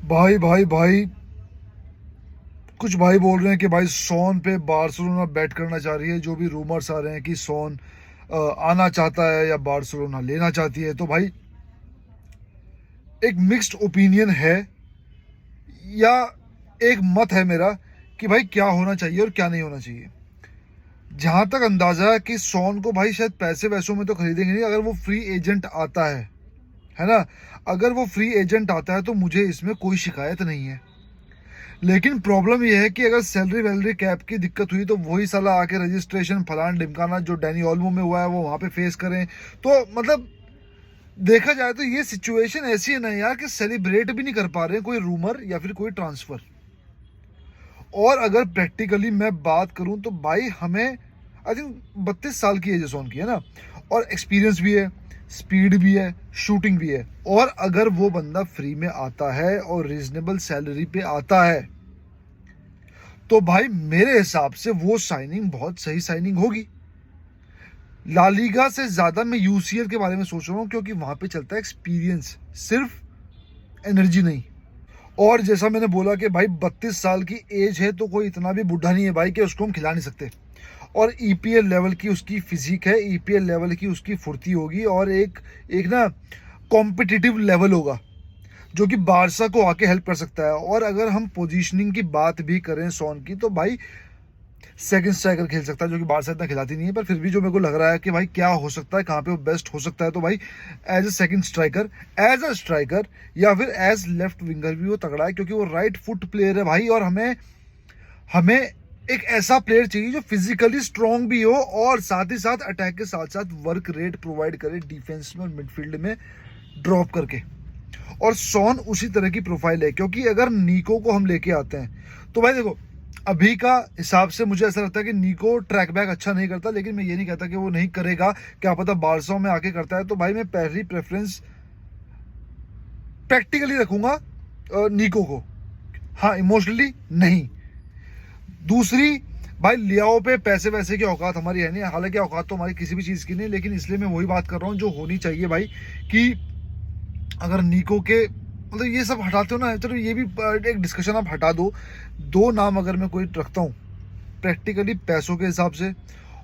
भाई भाई भाई, कुछ भाई बोल रहे हैं कि भाई सोन पे बार्सिलोना बैट करना चाह रही है। जो भी रूमर्स आ रहे हैं कि सोन आना चाहता है या बार्सिलोना लेना चाहती है, तो भाई एक मिक्स्ड ओपिनियन है, या एक मत है मेरा कि भाई क्या होना चाहिए और क्या नहीं होना चाहिए। जहां तक अंदाजा है कि सोन को भाई शायद पैसे वैसों में तो खरीदेंगे नहीं, अगर वो फ्री एजेंट आता है ना। अगर वो फ्री एजेंट आता है तो मुझे इसमें कोई शिकायत नहीं है। लेकिन प्रॉब्लम यह है कि अगर सैलरी वैलरी कैप की दिक्कत हुई तो वही साला आके रजिस्ट्रेशन फलान ढिमकाना जो डैनी ऑल्मो में हुआ है वो वहां पे फेस करें। तो मतलब देखा जाए तो ये सिचुएशन ऐसी है ना यार कि सेलिब्रेट भी नहीं कर पा रहे हैं कोई रूमर या फिर कोई ट्रांसफर। और अगर प्रैक्टिकली मैं बात करूं तो भाई हमें आई थिंक 32 साल की एज सोन की है ना, और एक्सपीरियंस भी है, स्पीड भी है, शूटिंग भी है। और अगर वो बंदा फ्री में आता है और रीजनेबल सैलरी पे आता है तो भाई मेरे हिसाब से वो साइनिंग बहुत सही साइनिंग होगी। ला लीगा से ज्यादा मैं यूसीएल के बारे में सोच रहा हूँ, क्योंकि वहां पे चलता है एक्सपीरियंस, सिर्फ एनर्जी नहीं। और जैसा मैंने बोला कि भाई 32 साल की एज है तो कोई इतना भी बुढ़ा नहीं है भाई कि उसको हम खिला नहीं सकते। और ईपीएल लेवल की उसकी फिजिक है, ईपीएल लेवल की उसकी फुर्ती होगी, और एक एक ना कॉम्पिटिटिव लेवल होगा जो कि बारसा को आके हेल्प कर सकता है। और अगर हम पोजीशनिंग की बात भी करें सोन की, तो भाई सेकंड स्ट्राइकर खेल सकता है, जो कि बारसा इतना खिलाती नहीं है। पर फिर भी जो मेरे को लग रहा है कि भाई क्या हो सकता है, कहाँ पे वो बेस्ट हो सकता है, तो भाई as a second striker, as a striker, या फिर एज लेफ्ट विंगर भी वो तगड़ा है, क्योंकि वो राइट फुट प्लेयर है भाई। और हमें हमें एक ऐसा प्लेयर चाहिए जो फिजिकली स्ट्रांग भी हो और साथ ही साथ अटैक के साथ साथ वर्क रेट प्रोवाइड करे डिफेंस में और मिडफील्ड में ड्रॉप करके। और सोन उसी तरह की प्रोफाइल है, क्योंकि अगर नीको को हम लेके आते हैं तो भाई देखो, अभी का हिसाब से मुझे ऐसा लगता है कि नीको ट्रैक बैक अच्छा नहीं करता, लेकिन मैं ये नहीं कहता कि वो नहीं करेगा, क्या पता बारसा में आके करता है। तो भाई मैं पहली प्रेफरेंस प्रैक्टिकली रखूंगा नीको को, हाँ इमोशनली नहीं। दूसरी, भाई लियाओ पे पैसे वैसे की औकात हमारी है नहीं, हालांकि औकात तो हमारी किसी भी चीज़ की नहीं, लेकिन इसलिए मैं वही बात कर रहा हूँ जो होनी चाहिए भाई, कि अगर नीको के मतलब ये सब हटाते हो ना, चलो ये भी एक डिस्कशन आप हटा दो। दो नाम अगर मैं कोई रखता हूँ प्रैक्टिकली पैसों के हिसाब से,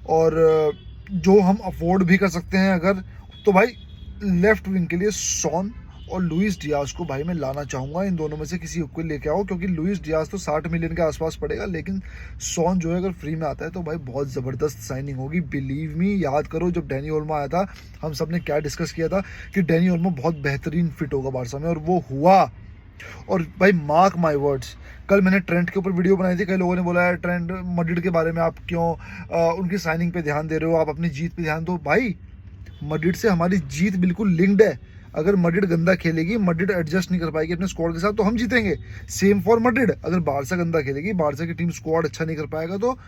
और जो हम अफोर्ड भी कर सकते हैं अगर, तो भाई लेफ्ट विंग के लिए सॉन और लुइस डियाज को भाई मैं लाना चाहूंगा। इन दोनों में से किसी एक को लेके आओ, क्योंकि लुइस डियाज तो 60 मिलियन के आसपास पड़ेगा, लेकिन सॉन जो है अगर फ्री में आता है तो भाई बहुत ज़बरदस्त साइनिंग होगी, बिलीव मी। याद करो जब डैनी ओल्मो आया था, हम सब ने क्या डिस्कस किया था कि डैनी ओल्मो बहुत बेहतरीन फिट होगा बारसा में, और वो हुआ। और भाई मार्क माय वर्ड्स, कल मैंने ट्रेंट के ऊपर वीडियो बनाई थी, कई लोगों ने बोला है ट्रेंट मड्रिड के बारे में आप क्यों उनकी साइनिंग पे ध्यान दे रहे हो, आप अपनी जीत पे ध्यान दो। भाई मड्रिड से हमारी जीत बिल्कुल लिंक्ड है। अगर मड्रिड गंदा खेलेगी, मड्रिड एडजस्ट नहीं कर पाएगी अपने स्क्वाड के साथ, तो हम जीतेंगे। सेम फॉर मड्रिड, अगर बारसा गंदा खेलेगी, बारसा की टीम स्क्वाड अच्छा नहीं कर पाएगा, तो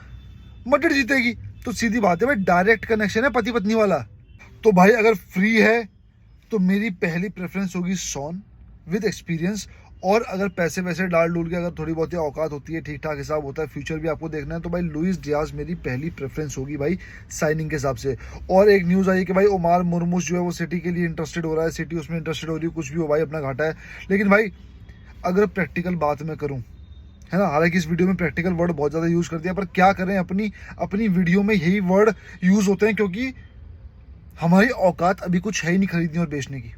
मड्रिड जीतेगी। तो सीधी बात है भाई, डायरेक्ट कनेक्शन है पति पत्नी वाला। तो भाई अगर फ्री है तो मेरी पहली प्रेफरेंस होगी सॉन विद एक्सपीरियंस। और अगर पैसे वैसे डाल डूल के अगर थोड़ी बहुत औकात होती है, ठीक ठाक हिसाब होता है, फ्यूचर भी आपको देखना है, तो भाई लुइस डियाज मेरी पहली प्रेफरेंस होगी भाई साइनिंग के हिसाब से। और एक न्यूज़ आई कि भाई ओमार मुर्मुश जो है वो सिटी के लिए इंटरेस्टेड हो रहा है, सिटी उसमें इंटरेस्टेड हो रही है, कुछ भी हो भाई अपना घाटा है। लेकिन भाई अगर प्रैक्टिकल बात मैं करूँ, है ना, हालांकि इस वीडियो में प्रैक्टिकल वर्ड बहुत ज़्यादा यूज़ कर दिया, पर क्या करें, अपनी अपनी वीडियो में यही वर्ड यूज़ होते हैं, क्योंकि हमारी औकात अभी कुछ है ही नहीं खरीदने और बेचने की।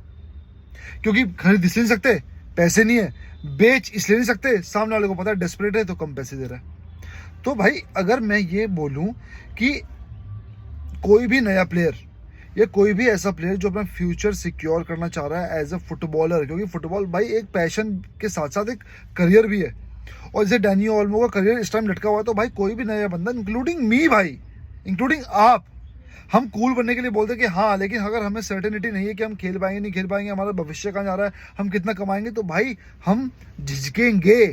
क्योंकि खरीद इसलिए नहीं सकते, पैसे नहीं है, बेच इसलिए नहीं सकते, सामने वाले को पता है डेस्परेट है तो कम पैसे दे रहा है। तो भाई अगर मैं ये बोलूं कि कोई भी नया प्लेयर या कोई भी ऐसा प्लेयर जो अपना फ्यूचर सिक्योर करना चाह रहा है एज अ फुटबॉलर, क्योंकि फुटबॉल भाई एक पैशन के साथ साथ एक करियर भी है, और जैसे डैनी ओल्मो का करियर इस टाइम लटका हुआ है, तो भाई कोई भी नया बंदा, इंक्लूडिंग मी भाई, इंक्लूडिंग आप, हम कूल बनने के लिए बोलते हैं कि हाँ, लेकिन अगर हमें सर्टेनिटी नहीं है कि हम खेल पाएंगे नहीं खेल पाएंगे, हमारा भविष्य कहाँ जा रहा है, हम कितना कमाएंगे, तो भाई हम झिझकेंगे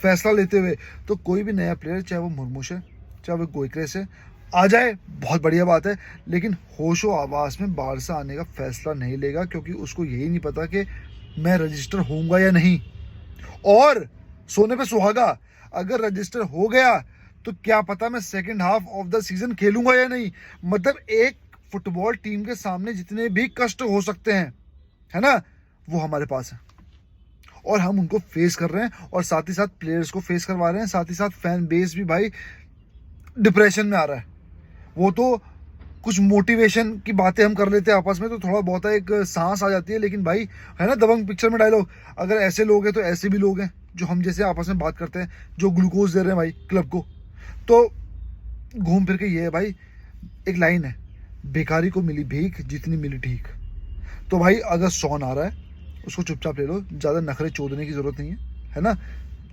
फैसला लेते हुए। तो कोई भी नया प्लेयर, चाहे वो मुर्मुश है, चाहे वो गोइक्रेस है, आ जाए बहुत बढ़िया बात है, लेकिन होशो आवास में बारसा आने का फैसला नहीं लेगा, क्योंकि उसको यही नहीं पता कि मैं रजिस्टर होऊंगा या नहीं। और सोने पे सुहागा, अगर रजिस्टर हो गया तो क्या पता मैं second half of the season खेलूंगा या नहीं। मतलब एक फुटबॉल टीम के सामने जितने भी कष्ट हो सकते हैं, है ना, वो हमारे पास है। और हम उनको फेस कर रहे हैं और साथ ही साथ प्लेयर्स को फेस करवा रहे हैं, साथ ही साथ फैन बेस भी भाई डिप्रेशन में आ रहा है। वो तो कुछ मोटिवेशन की बातें हम कर लेते हैं आपस में तो थोड़ा बहुत एक सांस आ जाती है, लेकिन भाई है ना दबंग पिक्चर में डायलॉग, अगर ऐसे लोग हैं तो ऐसे भी लोग हैं जो हम जैसे आपस में बात करते हैं, जो ग्लूकोज दे रहे हैं भाई क्लब को। तो घूम फिर के ये है भाई, एक लाइन है, बेकारी को मिली भीख जितनी मिली ठीक। तो भाई अगर सॉन आ रहा है उसको चुपचाप ले लो, ज़्यादा नखरे चोदने की ज़रूरत नहीं है ना,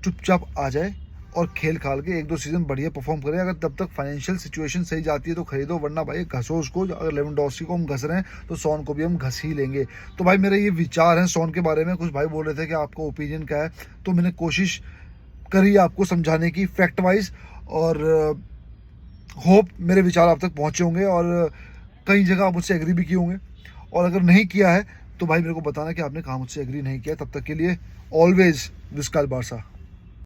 चुपचाप आ जाए और खेल खाल के 1-2 सीज़न बढ़िया परफॉर्म करे। अगर तब तक फाइनेंशियल सिचुएशन सही जाती है तो खरीदो, वरना भाई घसो उसको। अगर लेवेंडोस्की को हम घस रहे हैं तो सॉन को भी हम घस ही लेंगे। तो भाई मेरे ये विचार हैं सॉन के बारे में। कुछ भाई बोल रहे थे कि आपका ओपिनियन क्या है, तो मैंने कोशिश करी आपको समझाने की फैक्ट वाइज, और होप मेरे विचार आप तक पहुँचे होंगे और कई जगह आप मुझसे एग्री भी किए होंगे। और अगर नहीं किया है तो भाई मेरे को बताना कि आपने कहाँ मुझसे एग्री नहीं किया। तब तक के लिए ऑलवेज विस्काल बारसा।